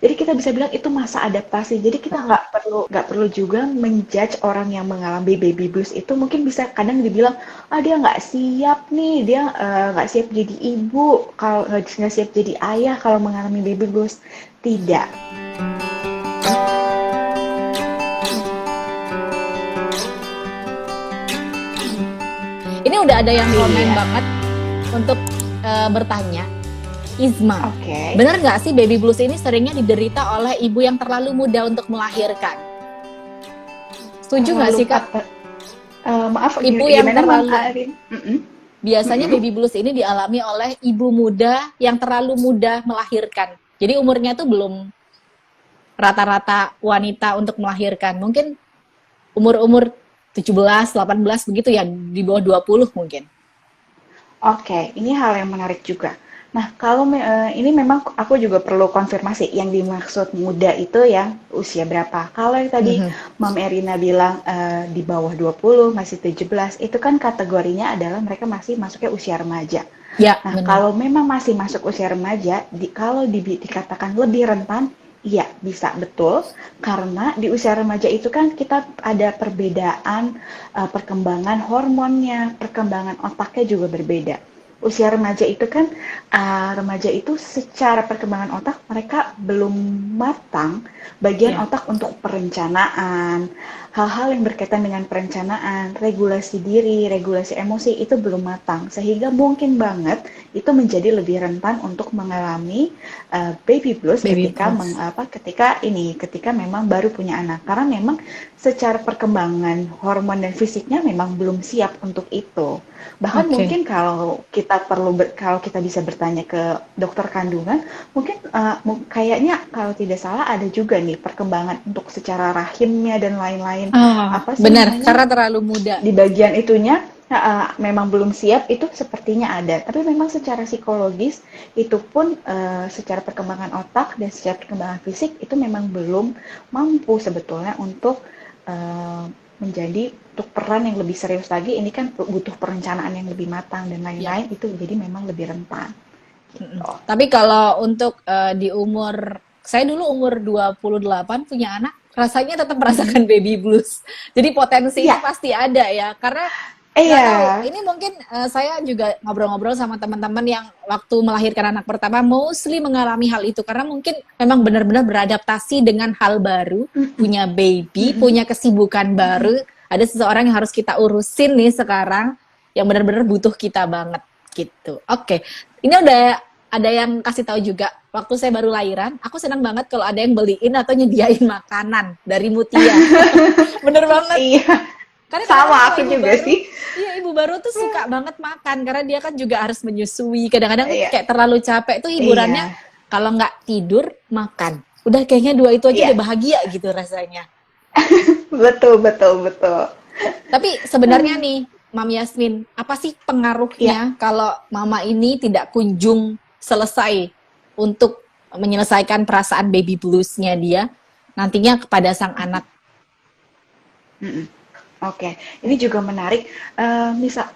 Jadi kita bisa bilang itu masa adaptasi. Jadi kita nggak perlu juga menjudge orang yang mengalami baby blues itu mungkin bisa kadang dibilang dia nggak siap nih, dia nggak siap jadi ibu, kalau nggak siap jadi ayah kalau mengalami baby blues. Tidak. Ini udah ada yang komen Iya. banget untuk bertanya, Izma, Oke. benar nggak sih baby blues ini seringnya diderita oleh ibu yang terlalu muda untuk melahirkan? Setuju nggak Terlalu sih Kak? apa? Maaf, Ibu yang gimana Mam terlalu, Arin? Mm-mm. biasanya Mm-mm. baby blues ini dialami oleh ibu muda yang terlalu muda melahirkan. Jadi umurnya tuh belum rata-rata wanita untuk melahirkan. Mungkin umur-umur 17, 18 begitu ya, di bawah 20 mungkin. Oke, ini hal yang menarik juga. Nah, kalau ini memang aku juga perlu konfirmasi yang dimaksud muda itu yang usia berapa. Kalau yang tadi Mhm. Mam Erina bilang di bawah 20, masih 17, itu kan kategorinya adalah mereka masih masuknya usia remaja. Ya, Nah, benar. kalau memang masih masuk usia remaja, kalau dikatakan lebih rentan, iya bisa betul. Karena di usia remaja itu kan kita ada perbedaan perkembangan hormonnya, perkembangan otaknya juga berbeda. Usia remaja itu kan, remaja itu secara perkembangan otak mereka belum matang bagian Ya. otak untuk perencanaan, hal-hal yang berkaitan dengan perencanaan, regulasi diri, regulasi emosi itu belum matang, sehingga mungkin banget itu menjadi lebih rentan untuk mengalami baby blues Baby ketika blues. ketika memang baru punya anak, karena memang secara perkembangan hormon dan fisiknya memang belum siap untuk itu. Bahkan Oke. mungkin kalau kita bisa bertanya ke dokter kandungan, mungkin kayaknya kalau tidak salah ada juga nih perkembangan untuk secara rahimnya dan lain-lain. Apa sih Benar, namanya? karena terlalu muda. Di bagian itunya memang belum siap, itu sepertinya ada. Tapi memang secara psikologis itu pun secara perkembangan otak dan secara perkembangan fisik itu memang belum mampu sebetulnya untuk eh, menjadi untuk peran yang lebih serius lagi. Ini kan butuh perencanaan yang lebih matang dan Ya. lain-lain, itu jadi memang lebih rentan Mm-mm. gitu. Tapi kalau untuk di umur, saya dulu umur 28 punya anak, rasanya tetap merasakan Mm-mm. baby blues. Jadi potensi itu Iya, pasti ada ya, karena nggak tahu. iya, Ini mungkin saya juga ngobrol-ngobrol sama teman-teman yang waktu melahirkan anak pertama mostly mengalami hal itu karena mungkin memang benar-benar beradaptasi dengan hal baru, mm-mm. punya baby, Mm-mm. punya kesibukan Mm-mm. baru. Ada seseorang yang harus kita urusin nih sekarang yang benar-benar butuh kita banget gitu. Oke, ini udah ada yang kasih tahu juga. Waktu saya baru lahiran, aku senang banget kalau ada yang beliin atau nyediain makanan dari Mutia. Bener banget. Iya, Karena kadang-kadang sama kalau aku ibu juga baru, sih. iya ibu baru tuh suka banget makan karena dia kan juga harus menyusui. Kadang-kadang Iya, kayak terlalu capek tuh hiburannya iya, kalau nggak tidur makan. Udah kayaknya dua itu aja iya. udah bahagia gitu rasanya. Betul, betul, betul. Tapi sebenarnya nih, Mam Yasmin, apa sih Iya, pengaruhnya kalau mama ini tidak kunjung selesai untuk menyelesaikan perasaan baby blues-nya dia nantinya kepada sang anak? mhm, oke. Ini juga menarik,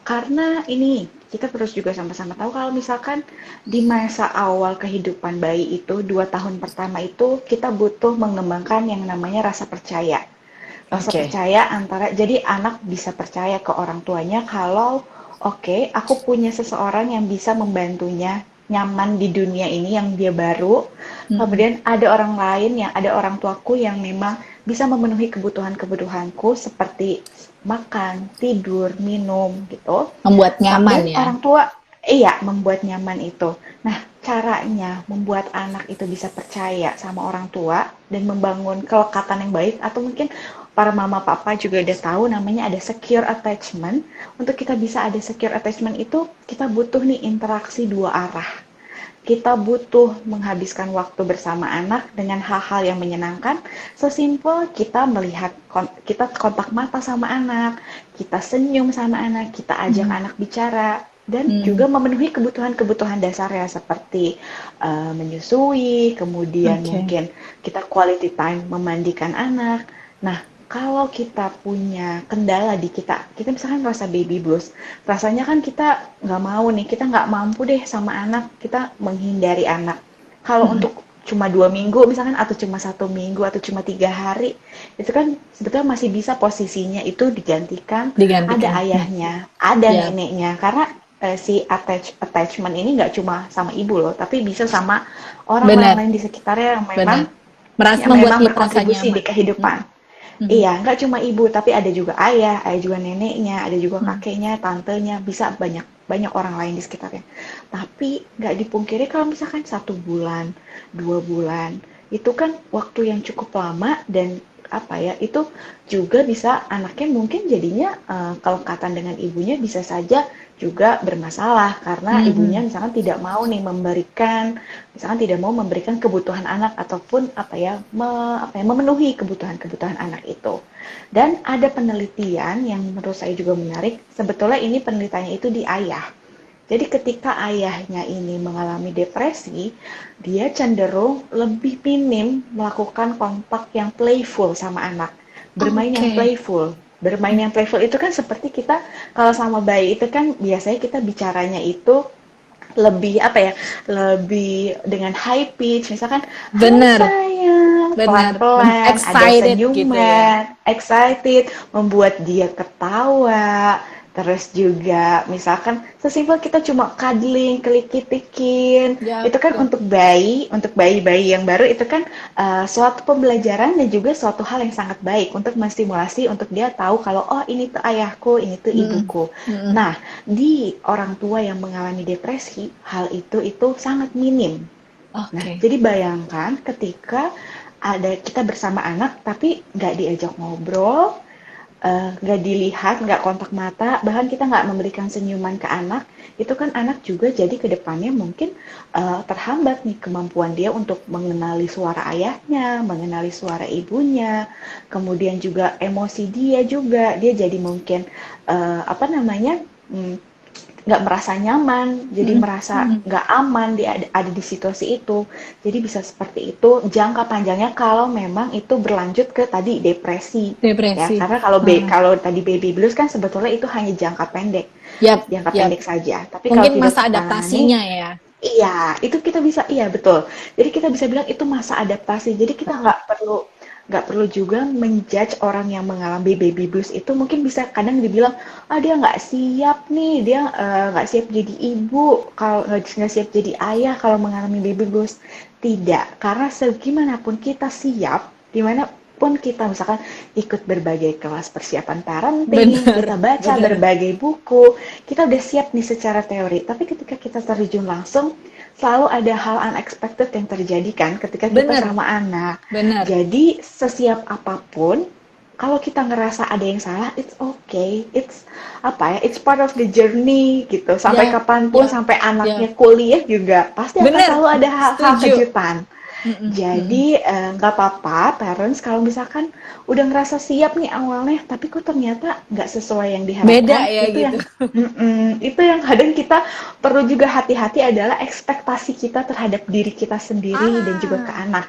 karena ini kita terus juga sama-sama tahu kalau misalkan di masa awal kehidupan bayi itu 2 tahun pertama itu kita butuh mengembangkan yang namanya rasa percaya. Rasa Oke. percaya jadi anak bisa percaya ke orang tuanya kalau oke, aku punya seseorang yang bisa membantunya nyaman di dunia ini yang dia baru. Mm-mm. Kemudian ada orang tuaku yang memang bisa memenuhi kebutuhan-kebutuhanku seperti makan, tidur, minum gitu. Membuat nyaman Dan ya. orang tua iya membuat nyaman itu. Nah, caranya membuat anak itu bisa percaya sama orang tua dan membangun kelekatan yang baik, atau mungkin para mama papa juga udah tahu namanya ada secure attachment. Untuk kita bisa ada secure attachment itu kita butuh nih interaksi dua arah. Kita butuh menghabiskan waktu bersama anak dengan hal-hal yang menyenangkan. Sesimpel kita melihat kita kontak mata sama anak, kita senyum sama anak, kita ajak Mm. anak bicara, dan Mm. juga memenuhi kebutuhan-kebutuhan dasarnya seperti menyusui, kemudian Oke. mungkin kita quality time memandikan anak. Nah, kalau kita punya kendala di kita misalkan merasa baby blues, rasanya kan kita nggak mau nih, kita nggak mampu deh sama anak, kita menghindari anak. Kalau Mm-mm. untuk cuma 2 minggu misalkan, atau cuma 1 minggu, atau cuma 3 hari, itu kan sebetulnya masih bisa posisinya itu digantikan ada Digantikan. ayahnya, ada Ya, neneknya, karena si attachment ini nggak cuma sama ibu loh, tapi bisa sama orang-orang benar, lain di sekitarnya benar. yang Membuat memang dia merasa berkontribusi di nyaman. kehidupan. Mm-mm. Iya, nggak cuma ibu, tapi ada juga ayah, ada juga neneknya, ada juga Mm. kakeknya, tantenya, bisa banyak banyak orang lain di sekitarnya. Tapi nggak dipungkiri kalau misalkan 1 bulan, 2 bulan, itu kan waktu yang cukup lama, dan apa ya, itu juga bisa anaknya mungkin jadinya kelekatan dengan ibunya bisa saja juga bermasalah karena ibunya Mhm. misalkan tidak mau nih memberikan, misalkan tidak mau memberikan kebutuhan anak, ataupun memenuhi kebutuhan-kebutuhan anak itu. Dan ada penelitian yang menurut saya juga menarik, sebetulnya ini penelitiannya itu di ayah. Jadi ketika ayahnya ini mengalami depresi, dia cenderung lebih minim melakukan kontak yang playful sama anak. Bermain yang Oke. playful. Bermain yang playful itu kan seperti kita kalau sama bayi itu kan biasanya kita bicaranya itu lebih apa ya, lebih dengan high pitch, misalkan hai Bener, sayang, bener, bener. pelan-pelan, ada Excited gitu ya. senyuman, excited, membuat dia ketawa. Terus juga misalkan sesimpel kita cuma cuddling, kelikitikin, Yap, itu kan yap. untuk bayi-bayi yang baru itu kan suatu pembelajaran dan juga suatu hal yang sangat baik untuk menstimulasi untuk dia tahu kalau oh ini tuh ayahku, ini tuh Mm-mm. ibuku. Mm-mm. Nah, di orang tua yang mengalami depresi, hal itu sangat minim. Nah, Oke. jadi bayangkan ketika ada kita bersama anak, tapi nggak diajak ngobrol, nggak dilihat, nggak kontak mata, bahkan kita nggak memberikan senyuman ke anak, itu kan anak juga jadi ke depannya mungkin terhambat nih kemampuan dia untuk mengenali suara ayahnya, mengenali suara ibunya, kemudian juga emosi dia juga, dia jadi mungkin apa namanya, nggak merasa nyaman, jadi Mm-mm. merasa Mm-mm. nggak aman dia ada di situasi itu. Jadi bisa seperti itu jangka panjangnya kalau memang itu berlanjut ke tadi depresi. Ya, Depresi. karena kalau Mm. kalau tadi baby blues kan sebetulnya itu hanya Yap, jangka yap. pendek saja. Tapi kalau Mungkin tidak masa ditangani, adaptasinya ya. iya, itu kita bisa, iya betul. Jadi kita bisa bilang itu masa adaptasi. Jadi kita nggak perlu juga menjudge orang yang mengalami baby blues itu, mungkin bisa kadang dibilang ah dia nggak siap nih, dia nggak siap jadi ibu, kalau nggak siap jadi ayah kalau mengalami baby blues. Tidak, karena segimanapun kita siap, dimanapun kita misalkan ikut berbagai kelas persiapan parenting, Bener, kita baca bener. berbagai buku, kita udah siap nih secara teori. Tapi ketika kita terjun langsung, selalu ada hal unexpected yang terjadi kan ketika kita Bener, sama anak. bener. Jadi sesiap apapun, kalau kita ngerasa ada yang salah, it's okay. It's apa ya? It's part of the journey gitu. Sampai Ya, kapanpun, ya, sampai anaknya ya. kuliah juga pasti akan Bener, selalu ada hal-hal setuju. kejutan. Mm-mm. Mm-mm. Jadi nggak apa-apa parents kalau misalkan udah ngerasa siap nih awalnya, tapi kok ternyata nggak sesuai yang Beda diharapkan, ya gitu. itu yang kadang kita perlu juga hati-hati adalah ekspektasi kita terhadap diri kita sendiri dan juga ke Ah, anak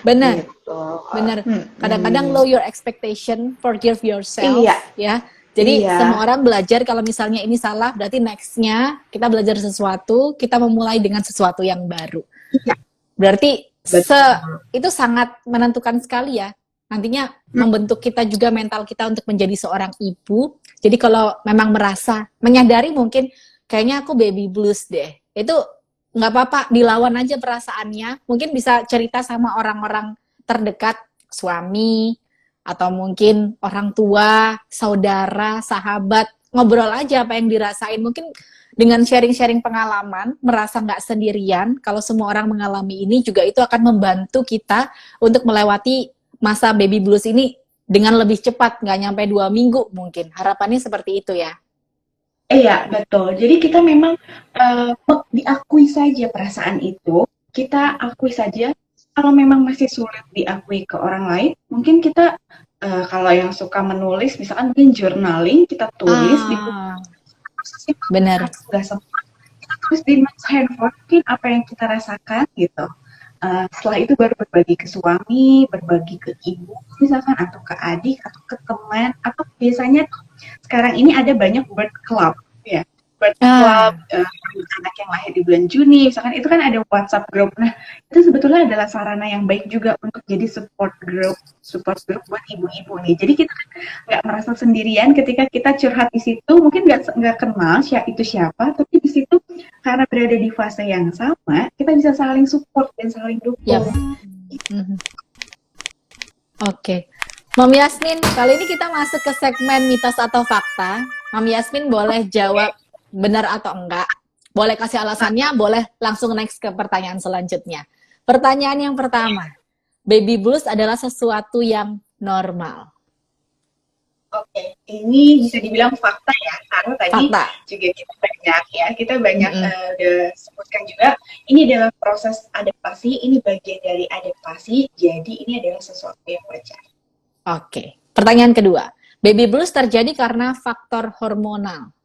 bener, gitu. bener. Kadang-kadang Mm-mm. low your expectation, forgive Iya, yourself, ya. Jadi semua iya, orang belajar kalau misalnya ini salah, berarti nextnya kita belajar sesuatu, kita memulai dengan sesuatu yang baru. iya, Berarti betul. itu sangat menentukan sekali ya. Nantinya membentuk kita juga mental kita untuk menjadi seorang ibu. Jadi kalau memang merasa menyadari mungkin kayaknya aku baby blues deh. Itu nggak apa-apa, dilawan aja perasaannya. Mungkin bisa cerita sama orang-orang terdekat, suami atau mungkin orang tua, saudara, sahabat, ngobrol aja apa yang dirasain. Mungkin dengan sharing-sharing pengalaman, merasa nggak sendirian, kalau semua orang mengalami ini juga itu akan membantu kita untuk melewati masa baby blues ini dengan lebih cepat, nggak nyampe 2 minggu mungkin. Harapannya seperti itu ya. Iya, betul. Jadi kita memang diakui saja perasaan itu, kita akui saja. Kalau memang masih sulit diakui ke orang lain, mungkin kita kalau yang suka menulis, misalkan mungkin journaling, kita tulis di buku Ah, proses yang benar. nggak sempat, kita tulis di handphone, mungkin apa yang kita rasakan gitu. Setelah itu baru berbagi ke suami, berbagi ke ibu, misalkan atau ke adik atau ke teman, atau biasanya sekarang ini ada banyak bird club, ya. buat Ah, klub anak yang lahir di bulan Juni, misalkan itu kan ada WhatsApp group. Nah, itu sebetulnya adalah sarana yang baik juga untuk jadi support group buat ibu-ibu nih. Jadi kita kan nggak merasa sendirian ketika kita curhat di situ, mungkin nggak kenal itu siapa, tapi di situ karena berada di fase yang sama, kita bisa saling support dan saling yap. dukung. Mhm. Oke. Mam Yasmin, kali ini kita masuk ke segmen mitos atau fakta. Mam Yasmin boleh jawab benar atau enggak. Boleh kasih alasannya, boleh langsung next ke pertanyaan selanjutnya. Pertanyaan yang pertama, baby blues adalah sesuatu yang normal. Oke, ini bisa dibilang fakta ya, karena tadi Fakta. juga kita banyak Mm-mm. udah sebutkan juga, ini adalah proses adaptasi, ini bagian dari adaptasi, jadi ini adalah sesuatu yang wajar. Oke. Pertanyaan kedua, baby blues terjadi karena faktor hormonal.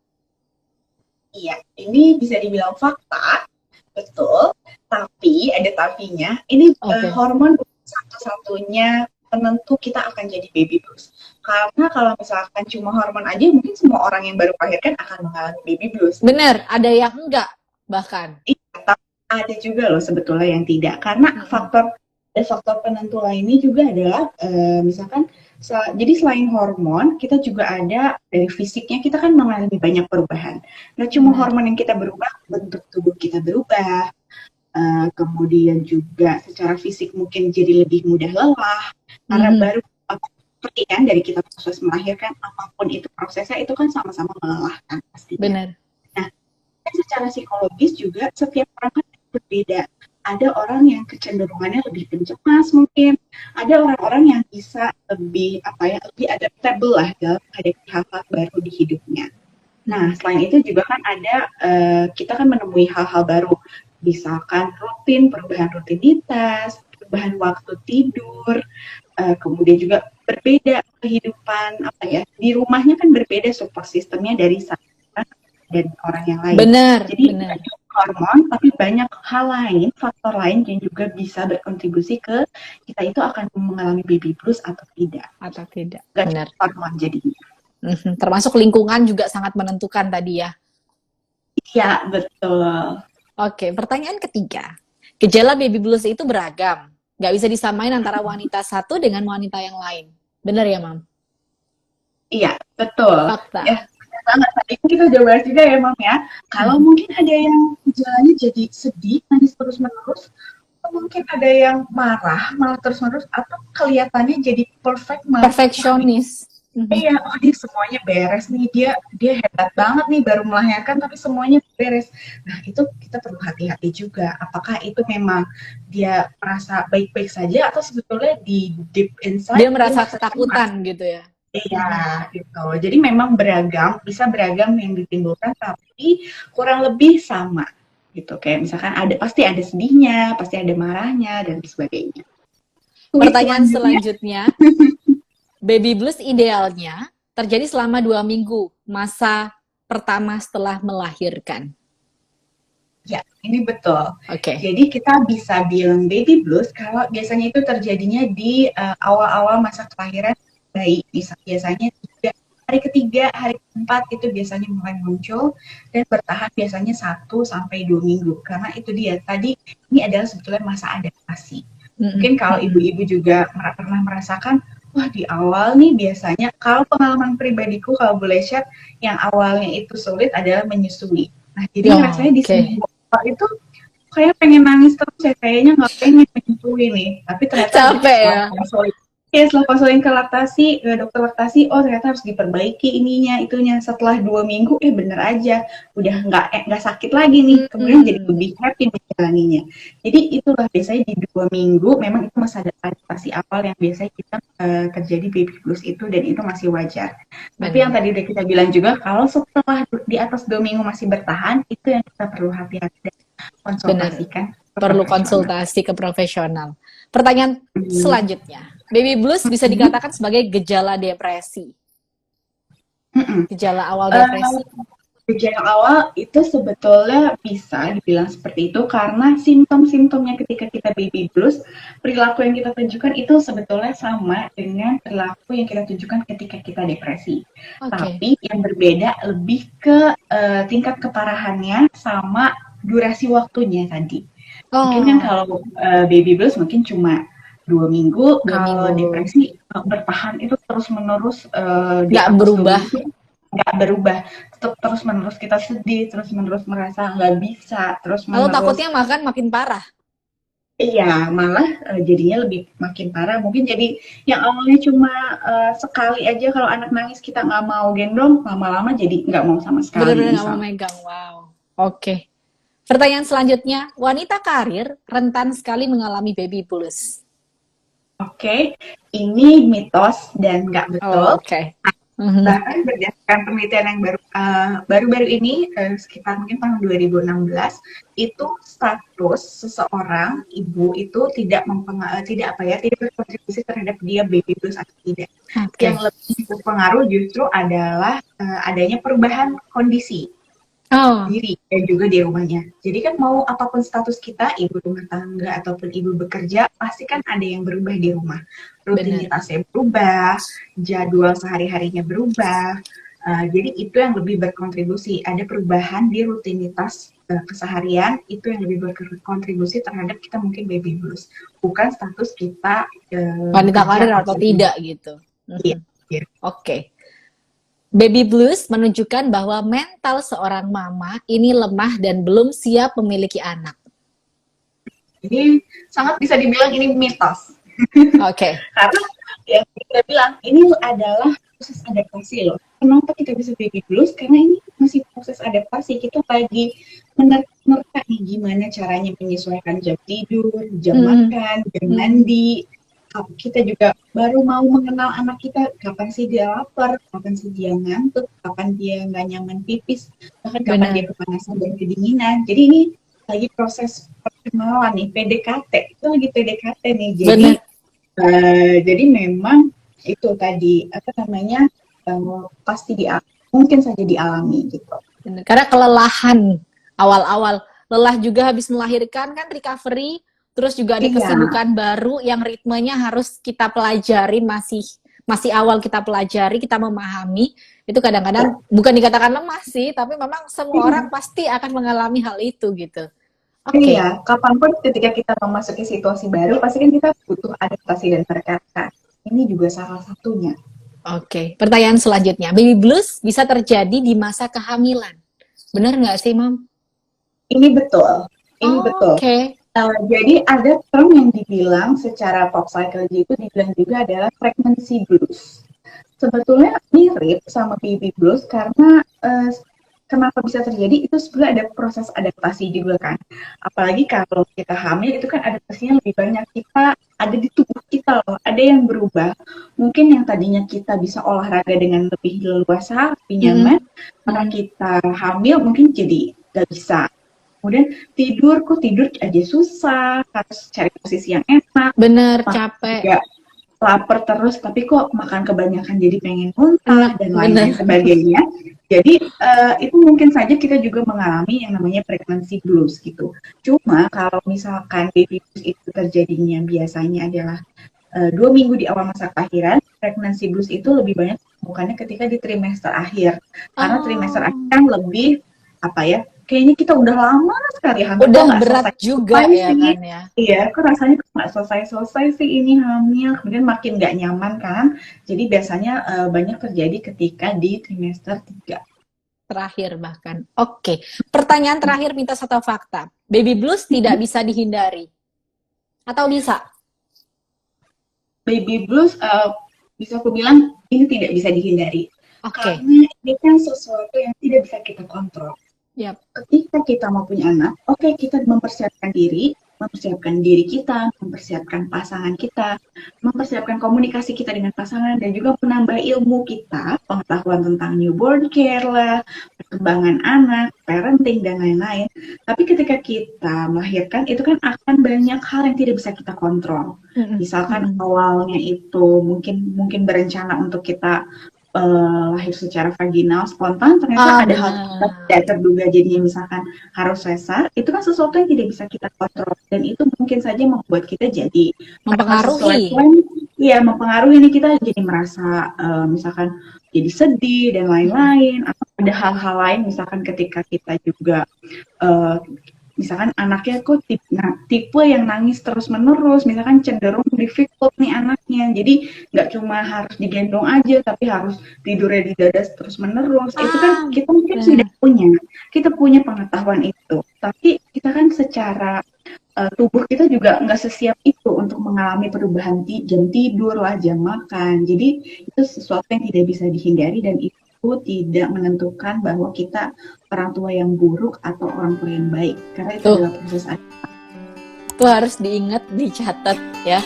Iya, ini bisa dibilang fakta, betul, tapi ada tapinya, ini Oke. hormon bukan satu-satunya penentu kita akan jadi baby blues. Karena kalau misalkan cuma hormon aja, mungkin semua orang yang baru melahirkan akan mengalami baby blues. Benar, ada yang enggak bahkan. Iya, tapi ada juga loh sebetulnya yang tidak. Karena faktor penentu lainnya juga adalah misalkan jadi selain hormon, kita juga ada dari fisiknya kita kan mengalami banyak perubahan. Nah, cuma hormon yang kita berubah, bentuk tubuh kita berubah, kemudian juga secara fisik mungkin jadi lebih mudah lelah karena baru seperti kan dari kita proses melahirkan apapun itu prosesnya itu kan sama-sama melelahkan pastinya. Benar. Nah, secara psikologis juga setiap orang kan berbeda. Ada orang yang kecenderungannya lebih pencemas mungkin, ada orang-orang yang bisa lebih lebih adaptable lah dalam menghadapi hal-hal baru di hidupnya. Nah, selain itu juga kan ada kita kan menemui hal-hal baru, misalkan perubahan rutinitas, perubahan waktu tidur, kemudian juga berbeda kehidupan di rumahnya kan berbeda support sistemnya dari satu dan orang yang lain. Benar. Jadi benar. hormon, tapi banyak hal lain, faktor lain yang juga bisa berkontribusi ke kita itu akan mengalami baby blues atau tidak. Atau tidak. Gak Benar. hormon jadinya. Termasuk lingkungan juga sangat menentukan tadi ya. Iya, betul. Oke, pertanyaan ketiga. Gejala baby blues itu beragam. Nggak bisa disamain antara wanita satu dengan wanita yang lain. Benar ya, Mam? Iya, betul. Fakta. Ya, banget. Tadi kita udah bahas juga ya, Mam ya. Kalau mungkin ada yang gejalanya jadi sedih, nangis terus-menerus, atau mungkin ada yang marah, malah terus-menerus, atau kelihatannya jadi Perfeksionis. Iya, dia semuanya beres nih, dia hebat banget nih baru melahirkan tapi semuanya beres. Nah, itu kita perlu hati-hati juga. Apakah itu memang dia merasa baik-baik saja atau sebetulnya di deep inside dia merasa ketakutan gitu ya. Iya, gitu. Jadi memang bisa beragam yang ditimbulkan tapi kurang lebih sama gitu. Kayak misalkan pasti ada sedihnya, pasti ada marahnya dan sebagainya. Pertanyaan selanjutnya. Baby blues idealnya terjadi selama 2 minggu, masa pertama setelah melahirkan. Ya, ini betul. Oke. Jadi kita bisa bilang baby blues kalau biasanya itu terjadinya di awal-awal masa kelahiran bayi. Biasanya hari ketiga, hari keempat itu biasanya mulai muncul dan bertahan biasanya 1-2 minggu. Karena itu dia tadi ini adalah sebetulnya masa adaptasi. Mungkin kalau ibu-ibu juga pernah merasakan, wah di awal nih biasanya, kalau pengalaman pribadiku kalau boleh share, yang awalnya itu sulit adalah menyusui. Nah jadi rasanya di seminggu awal itu kayak pengen nangis terus ya, kayaknya nggak pengen menyusui nih. Tapi ternyata capek ya. Setelah konseling ke laktasi, ke dokter laktasi, oh ternyata harus diperbaiki itunya. Setelah 2 minggu, bener aja, udah nggak sakit lagi nih. Kemudian jadi lebih happy menjalaninya. Jadi itulah biasanya di 2 minggu, memang itu masa adaptasi awal yang biasanya kita terjadi baby blues itu dan itu masih wajar. Tapi yang tadi udah kita bilang juga, kalau setelah di atas 2 minggu masih bertahan, itu yang kita perlu hati-hati dan konsultasikan. Perlu konsultasi ke profesional. Pertanyaan selanjutnya. Baby blues bisa dikatakan sebagai gejala depresi. Gejala awal depresi. Gejala awal itu sebetulnya bisa dibilang seperti itu karena simptom-simptomnya ketika kita baby blues, perilaku yang kita tunjukkan itu sebetulnya sama dengan perilaku yang kita tunjukkan ketika kita depresi. Oke. Tapi yang berbeda lebih ke tingkat keparahannya sama durasi waktunya tadi. Mungkin kan Oh, kalau baby blues mungkin cuma 2 minggu, 2 minggu. kalau depresi bertahan itu terus-menerus di Nggak atas berubah. 2 minggu, nggak berubah, tetap terus-menerus kita sedih, terus-menerus merasa nggak bisa, Lalu terus-menerus takutnya makin parah. iya, malah jadinya lebih makin parah. Mungkin jadi yang awalnya cuma sekali aja kalau anak nangis kita nggak mau gendong, lama-lama jadi nggak mau sama sekali Bener-bener nggak mau misal. megang. Wow. Oke. Pertanyaan selanjutnya, wanita karir rentan sekali mengalami baby blues. Oke, ini mitos dan nggak betul. Oke. Mhm. Bahkan berdasarkan penelitian yang baru-baru ini sekitar mungkin tahun 2016 itu status seseorang ibu itu tidak berkontribusi terhadap dia baby blues atau tidak. Oke. Yang lebih berpengaruh justru adalah adanya perubahan kondisi Oh, diri dan juga di rumahnya. Jadi kan mau apapun status kita, ibu rumah tangga ataupun ibu bekerja, pasti kan ada yang berubah di rumah. benar. Rutinitasnya berubah, jadwal sehari-harinya berubah. Jadi itu yang lebih berkontribusi. Ada perubahan di rutinitas keseharian, itu yang lebih berkontribusi terhadap kita mungkin baby blues. Bukan status kita Wanita bekerja karir atau tidak gitu. Iya, Mhm. iya. Oke. Baby blues menunjukkan bahwa mental seorang mama ini lemah dan belum siap memiliki anak. Jadi sangat bisa dibilang ini mitos. Oke. Karena yang kita bilang ini adalah proses adaptasi loh. Kenapa kita bisa baby blues? Karena ini masih proses adaptasi. Kita lagi menerka nih gimana caranya menyesuaikan jam tidur, jam makan, jam mandi. Kita juga baru mau mengenal anak kita, kapan sih dia lapar, kapan sih dia ngantuk, kapan dia nggak nyaman pipis, bahkan kapan Benar. dia kepanasan dan kedinginan. Jadi ini lagi proses perkenalan nih, PDKT. Itu lagi PDKT nih. Jadi Benar. jadi memang itu tadi apa namanya pasti mungkin saja dialami gitu. Benar. Karena kelelahan awal-awal, lelah juga habis melahirkan kan recovery, terus juga ada Iya. kesibukan baru yang ritmenya harus kita pelajari, masih awal kita pelajari, kita memahami. Itu kadang-kadang bukan dikatakan lemah sih, tapi memang semua orang pasti akan mengalami hal itu gitu. Oke. Iya, kapanpun ketika kita memasuki situasi baru, pasti kan kita butuh adaptasi dan beradaptasi. Ini juga salah satunya. Oke. Pertanyaan selanjutnya, baby blues bisa terjadi di masa kehamilan. Benar nggak sih, Mam? Ini betul. Ini betul. Oke. Jadi ada term yang dibilang secara pop psychology itu dibilang juga adalah pregnancy blues. Sebetulnya mirip sama baby blues karena kenapa bisa terjadi itu sebenarnya ada proses adaptasi juga kan. Apalagi kalau kita hamil itu kan adaptasinya lebih banyak, kita ada di tubuh kita loh, ada yang berubah. Mungkin yang tadinya kita bisa olahraga dengan lebih leluasa, lebih nyaman, karena kita hamil mungkin jadi gak bisa. Kemudian tidur aja susah, harus cari posisi yang enak. Bener, capek. Juga lapar terus, tapi kok makan kebanyakan jadi pengen muntah dan lain-lain sebagainya. Jadi itu mungkin saja kita juga mengalami yang namanya pregnancy blues gitu. Cuma kalau misalkan baby blues itu terjadinya biasanya adalah 2 minggu di awal masa kelahiran, pregnancy blues itu lebih banyak bukannya ketika di trimester akhir. Karena trimester akhir kan lebih apa ya? Kayaknya kita udah lama sekali hamil. Udah berat juga ya sih. kan ya. Iya, kok rasanya nggak selesai sih ini hamil. Kemudian makin nggak nyaman kan. Jadi biasanya banyak terjadi ketika di trimester 3. Terakhir bahkan. Oke. Pertanyaan terakhir, mitos atau fakta. Baby blues tidak bisa dihindari. Atau bisa? Baby blues bisa aku bilang ini tidak bisa dihindari. Oke. Karena ini kan sesuatu yang tidak bisa kita kontrol. Yep. Ketika kita mau punya anak, oke, kita mempersiapkan diri kita, mempersiapkan pasangan kita, mempersiapkan komunikasi kita dengan pasangan, dan juga menambah ilmu kita, pengetahuan tentang newborn care lah, perkembangan anak, parenting, dan lain-lain. Tapi ketika kita melahirkan, itu kan akan banyak hal yang tidak bisa kita kontrol. Misalkan awalnya itu mungkin berencana untuk kita lahir secara vaginal spontan, ternyata ada hal Benar. tidak terduga, jadinya misalkan harus sesar, itu kan sesuatu yang tidak bisa kita kontrol, dan itu mungkin saja membuat kita jadi tanpa sesuai Mempengaruhi. plan, ya mempengaruhi nih, kita jadi merasa misalkan jadi sedih dan lain-lain, atau ada hal-hal lain misalkan ketika kita juga eh, misalkan anaknya kok tipe yang nangis terus-menerus, misalkan cenderung difficult nih anaknya, jadi nggak cuma harus digendong aja, tapi harus tidurnya di dada terus-menerus. Itu kan kita mungkin sudah kita punya pengetahuan itu, tapi kita kan secara tubuh kita juga nggak sesiap itu untuk mengalami perubahan jam tidur lah, jam makan. Jadi itu sesuatu yang tidak bisa dihindari, dan itu tidak menentukan bahwa kita orang tua yang buruk atau orang tua yang baik, karena itu Tuh. adalah proses Itu harus diingat, dicatat ya.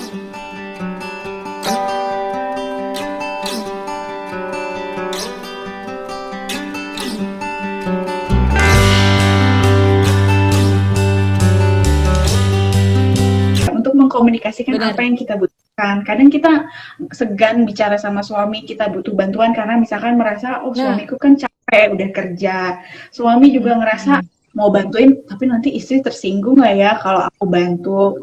untuk mengkomunikasikan Benar. apa yang kita butuhkan. Kadang kita segan bicara sama suami, kita butuh bantuan karena misalkan merasa, oh suamiku kan capek udah kerja. Suami juga ngerasa mau bantuin, tapi nanti istri tersinggung nggak ya kalau aku bantu.